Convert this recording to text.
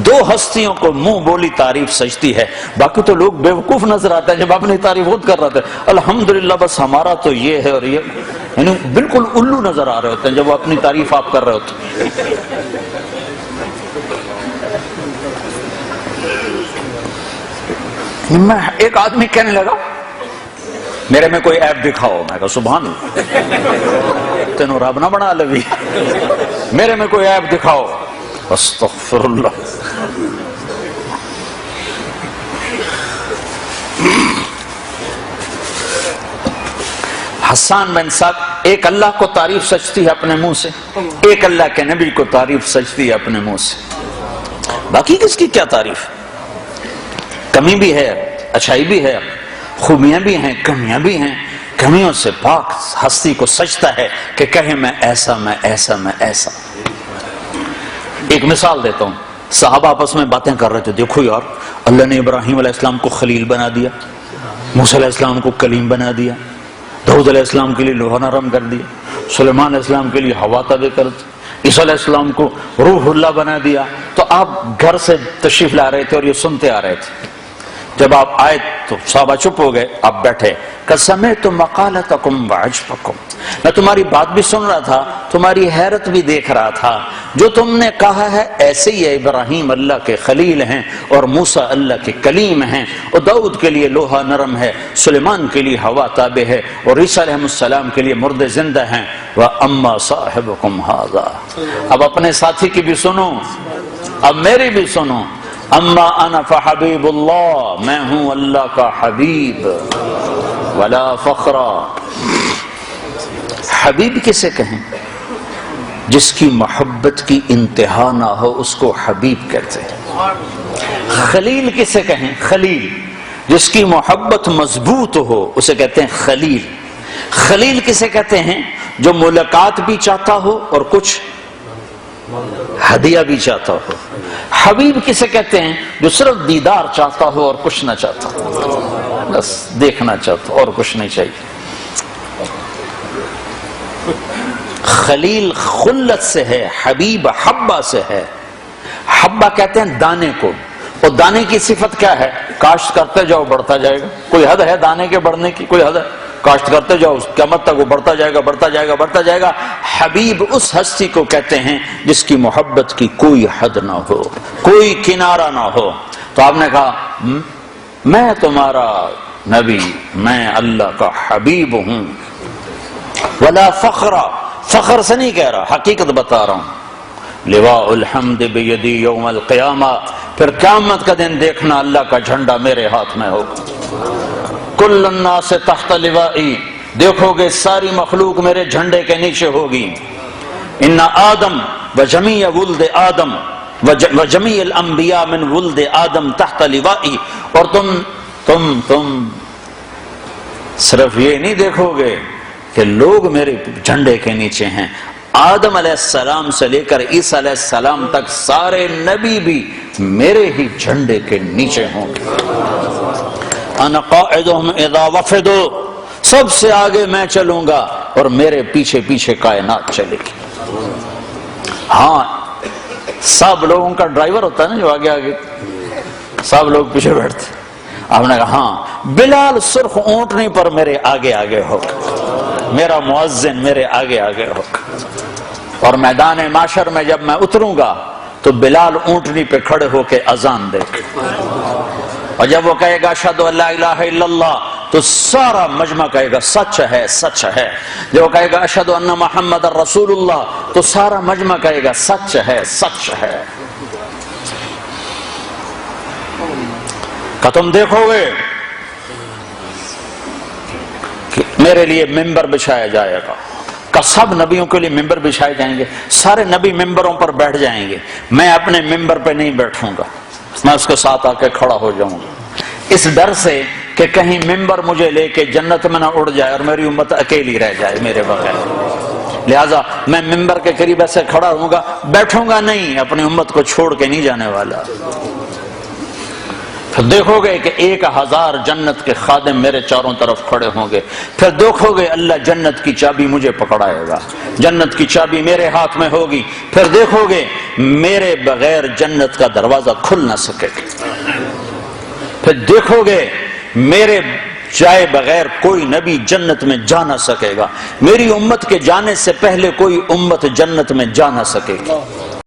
دو ہستیوں کو منہ بولی تعریف سجتی ہے، باقی تو لوگ بیوقوف نظر آتے ہیں جب اپنی تعریف خود کر رہے ہیں، الحمدللہ بس ہمارا تو یہ ہے اور یہ، یعنی بالکل الو نظر آ رہے ہوتے ہیں جب وہ اپنی تعریف آپ کر رہے ہوتے ہیں۔ میں ایک آدمی کہنے لگا میرے میں کوئی عیب دکھاؤ، میں کہا سبحان اللہ تینوں رب نہ بنا لوی، میرے میں کوئی عیب دکھاؤ، استغفر اللہ۔ حسان بن ثابت، ایک اللہ کو تعریف سجتی ہے اپنے منہ سے، ایک اللہ کے نبی کو تعریف سجتی ہے اپنے منہ سے، باقی کس کی کیا تعریف؟ کمی بھی ہے، اچھائی بھی ہے، خوبیاں بھی ہیں، کمیاں بھی ہیں، کمیوں سے پاک ہستی کو سجتا ہے کہ کہے میں ایسا میں ایسا میں ایسا۔ ایک مثال دیتا ہوں، صحابہ آپس میں باتیں کر رہے تھے، دیکھو یار اللہ نے ابراہیم علیہ السلام کو خلیل بنا دیا، موسیٰ علیہ السلام کو کلیم بنا دیا، داؤد علیہ السلام کے لیے لوہا نرم کر دیا، سلیمان علیہ السلام کے لیے ہوا تابع کر دی، عیسیٰ علیہ السلام کو روح اللہ بنا دیا۔ تو آپ گھر سے تشریف لا رہے تھے اور یہ سنتے آ رہے تھے، جب آپ آئے تو صحابہ چپ ہو گئے، آپ بیٹھے، سمعت مقالتکم وعجبکم، میں تمہاری بات بھی سن رہا تھا، تمہاری حیرت بھی دیکھ رہا تھا، جو تم نے کہا ہے ایسے ہی ہے، ابراہیم اللہ کے خلیل ہیں اور موسیٰ اللہ کے کلیم ہیں، اور داؤد کے لیے لوہا نرم ہے، سلیمان کے لیے ہوا تابع ہے، اور عیسیٰ علیہ السلام کے لیے مردے زندہ ہیں، وَأَمَّا صَاحِبُكُمْ هَذَا، اب اپنے ساتھی کی بھی سنو، اب میری بھی سنو، اما انا فحبیب اللہ، میں ہوں اللہ کا حبیب، ولا فخرا، حبیب کسے کہیں؟ جس کی محبت کی انتہا نہ ہو اس کو حبیب کہتے ہیں۔ خلیل کسے کہیں؟ خلیل جس کی محبت مضبوط ہو اسے کہتے ہیں خلیل۔ خلیل کسے کہتے ہیں؟ جو ملاقات بھی چاہتا ہو اور کچھ ہدیہ بھی چاہتا ہو۔ حبیب کسے کہتے ہیں؟ جو صرف دیدار چاہتا ہو اور کچھ نہ چاہتا ہو، بس دیکھنا چاہتا ہو اور کچھ نہیں چاہیے۔ خلیل خلت سے ہے، حبیب حبہ سے ہے۔ حبہ کہتے ہیں دانے کو، اور دانے کی صفت کیا ہے؟ کاشت کرتے جاؤ بڑھتا جائے گا۔ کوئی حد ہے دانے کے بڑھنے کی؟ کوئی حد ہے؟ کاشت کرتے جاؤ قیامت تک وہ بڑھتا جائے گا، بڑھتا جائے گا، بڑھتا جائے گا۔ حبیب اس ہستی کو کہتے ہیں جس کی محبت کی کوئی حد نہ ہو، کوئی کنارہ نہ ہو۔ تو آپ نے کہا میں تمہارا نبی، میں اللہ کا حبیب ہوں، ولا فخرا، فخر سے نہیں کہہ رہا، حقیقت بتا رہا ہوں۔ لواء الحمد بیدی یوم القیامہ، پھر قیامت کا دن دیکھنا اللہ کا جھنڈا میرے ہاتھ میں ہوگا۔ کل الناس تحت لوائی، دیکھو گے ساری مخلوق میرے جھنڈے کے نیچے ہوگی۔ ان آدم وجمیع ولد آدم وجمیع الانبیاء من ولد آدم تحت لوائی، اور تم صرف یہ نہیں دیکھو گے کہ لوگ میرے جھنڈے کے نیچے ہیں، آدم علیہ السلام سے لے کر عیسیٰ علیہ السلام تک سارے نبی بھی میرے ہی جھنڈے کے نیچے ہوں گے۔ انا قائدہم اذا وفدوا، سب سے آگے میں چلوں گا اور میرے پیچھے پیچھے کائنات چلے گی۔ ہاں سب لوگوں کا ڈرائیور ہوتا ہے نا جو آگے آگے، سب لوگ پیچھے بیٹھتے۔ آپ نے کہا ہاں بلال سرخ اونٹنی پر میرے آگے آگے ہوگا، میرا مؤذن میرے آگے آگے ہوگا، اور میدان معاشر میں جب میں اتروں گا تو بلال اونٹنی پہ کھڑے ہو کے اذان دے گا، اور جب وہ کہے گا اشہدو ان لا الہ الا اللہ تو سارا مجمع کہے گا سچ ہے سچ ہے۔ جب وہ کہے گا اشہدو ان محمد رسول اللہ تو سارا مجمع کہے گا سچ ہے سچ ہے۔ کہ تم دیکھو گے کہ میرے لیے ممبر بچھایا جائے گا، کہ سب نبیوں کے لیے ممبر بچھائے جائیں گے، سارے نبی ممبروں پر بیٹھ جائیں گے، میں اپنے ممبر پہ نہیں بیٹھوں گا، میں اس کے ساتھ آ کے کھڑا ہو جاؤں گا، اس ڈر سے کہ کہیں ممبر مجھے لے کے جنت میں نہ اڑ جائے اور میری امت اکیلی رہ جائے میرے بغیر، لہٰذا میں ممبر کے قریب ایسے کھڑا ہوں گا، بیٹھوں گا نہیں، اپنی امت کو چھوڑ کے نہیں جانے والا۔ پھر دیکھو گے کہ 1000 جنت کے خادم میرے چاروں طرف کھڑے ہوں گے. پھر دیکھو گے اللہ جنت کی چابی مجھے پکڑائے گا, جنت کی چابی میرے ہاتھ میں ہوگی. پھر دیکھو گے میرے بغیر جنت کا دروازہ کھل نہ سکے گا. پھر دیکھو گے میرے جائے بغیر کوئی نبی جنت میں جا نہ سکے گا. میری امت کے جانے سے پہلے کوئی امت جنت میں جا نہ سکے گی.